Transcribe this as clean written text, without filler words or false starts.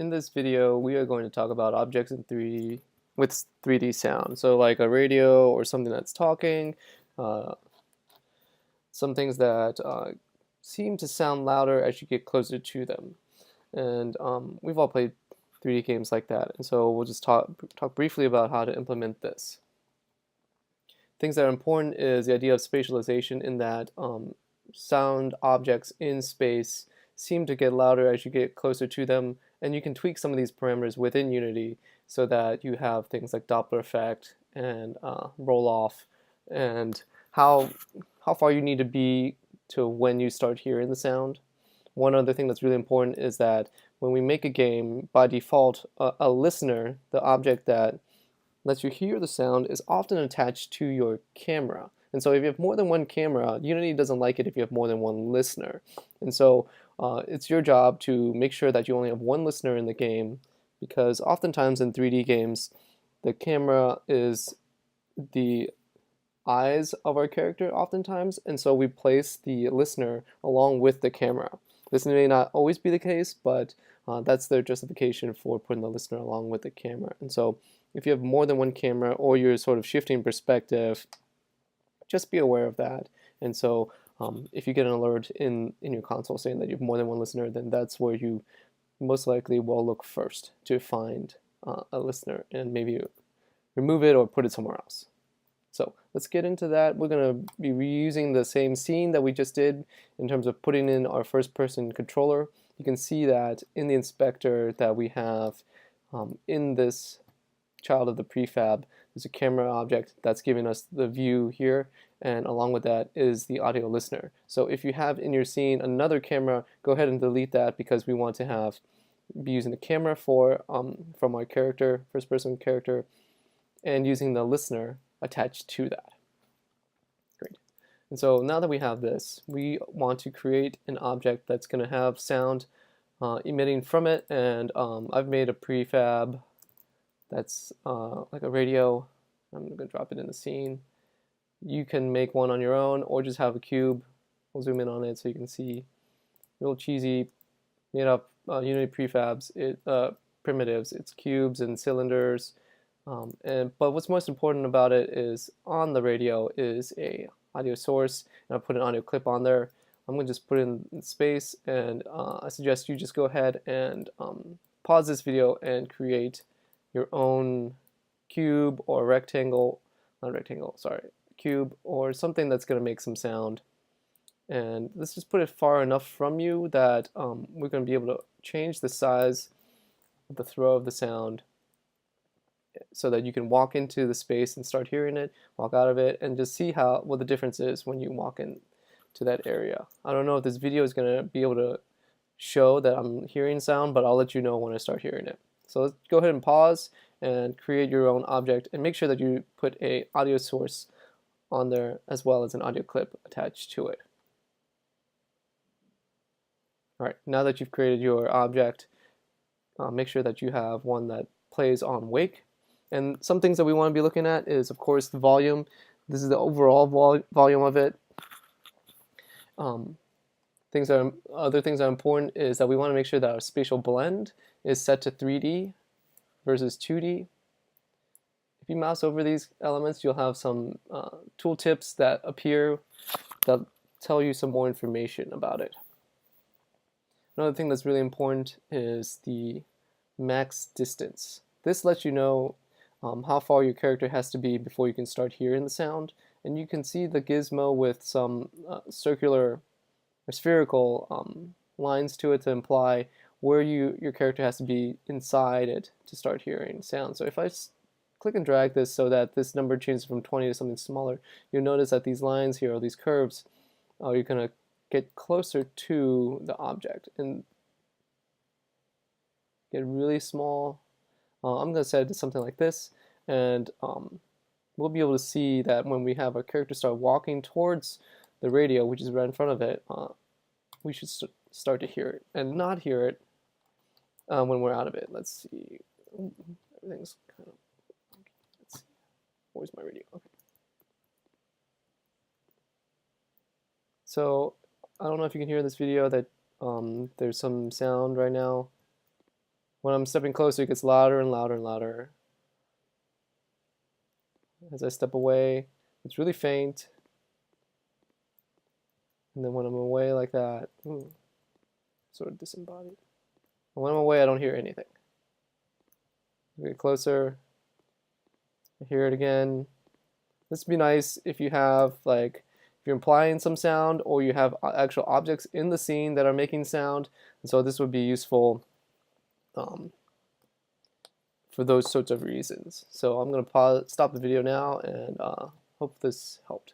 in this video, we are going to talk about objects in 3D with 3D sound. So like a radio or something that's talking, uh, some things that seem to sound louder as you get closer to them. And we've all played 3D games like that. And so we'll just talk briefly about how to implement this. Things that are important is the idea of spatialization, in that sound objects in space seem to get louder as you get closer to them, and you can tweak some of these parameters within Unity so that you have things like Doppler effect and roll off, and how far you need to be to when you start hearing the sound. One other thing that's really important is that when we make a game, by default, a listener, the object that lets you hear the sound, is often attached to your camera. And so if you have more than one camera, Unity doesn't like it if you have more than one listener. And so it's your job to make sure that you only have one listener in the game, because oftentimes in 3D games, the camera is the eyes of our character oftentimes, and so we place the listener along with the camera. This may not always be the case, but that's their justification for putting the listener along with the camera. And so if you have more than one camera, or you're sort of shifting perspective, just be aware of that. And so if you get an alert in your console saying that you have more than one listener, then that's where you most likely will look first to find a listener and maybe remove it or put it somewhere else. So let's get into that. We're going to be reusing the same scene that we just did in terms of putting in our first-person controller. You can see that in the inspector that we have in this child of the prefab, there's a camera object that's giving us the view here, and along with that is the audio listener. So if you have in your scene another camera, go ahead and delete that, because we want to be using the camera for from our character, first-person character, and using the listener attached to that. Great. And so now that we have this, we want to create an object that's going to have sound emitting from it, and I've made a prefab that's like a radio. I'm going to drop it in the scene. You can make one on your own, or just have a cube. We'll zoom in on it so you can see. Real cheesy, made up Unity prefabs, primitives. It's cubes and cylinders. But what's most important about it is on the radio is a audio source, and I put an audio clip on there. I'm going to just put it in space, and I suggest you just go ahead and pause this video and create your own cube or rectangle, not rectangle, sorry, cube, or something that's going to make some sound. And let's just put it far enough from you that we're going to be able to change the size of the throw of the sound, so that you can walk into the space and start hearing it, walk out of it, and just see what the difference is when you walk into that area. I don't know if this video is going to be able to show that I'm hearing sound, but I'll let you know when I start hearing it. So let's go ahead and pause and create your own object, and make sure that you put an audio source on there as well as an audio clip attached to it. All right, now that you've created your object, make sure that you have one that plays on wake. And some things that we want to be looking at is, of course, the volume. This is the overall volume of it. Other things that are important is that we want to make sure that our spatial blend is set to 3D versus 2D. If you mouse over these elements, you'll have some tooltips that appear that tell you some more information about it. Another thing that's really important is the max distance. This lets you know how far your character has to be before you can start hearing the sound. And you can see the gizmo with some circular or spherical lines to it to imply where your character has to be inside it to start hearing sound. So if I click and drag this so that this number changes from 20 to something smaller, you'll notice that these lines here, or these curves, you're going to get closer to the object and get really small. I'm going to set it to something like this, and we'll be able to see that when we have our character start walking towards the radio, which is right in front of it, we should start to hear it, and not hear it when we're out of it. Let's see. Everything's kind of... Let's see. Where's my radio? Okay. So I don't know if you can hear in this video that there's some sound right now. When I'm stepping closer, it gets louder and louder and louder. As I step away, it's really faint. And then when I'm away like that, sort of disembodied. And when I'm away, I don't hear anything. Get closer. I hear it again. This would be nice if you have, like, if you're implying some sound or you have actual objects in the scene that are making sound. And so this would be useful for those sorts of reasons. So I'm going to stop the video now and hope this helped.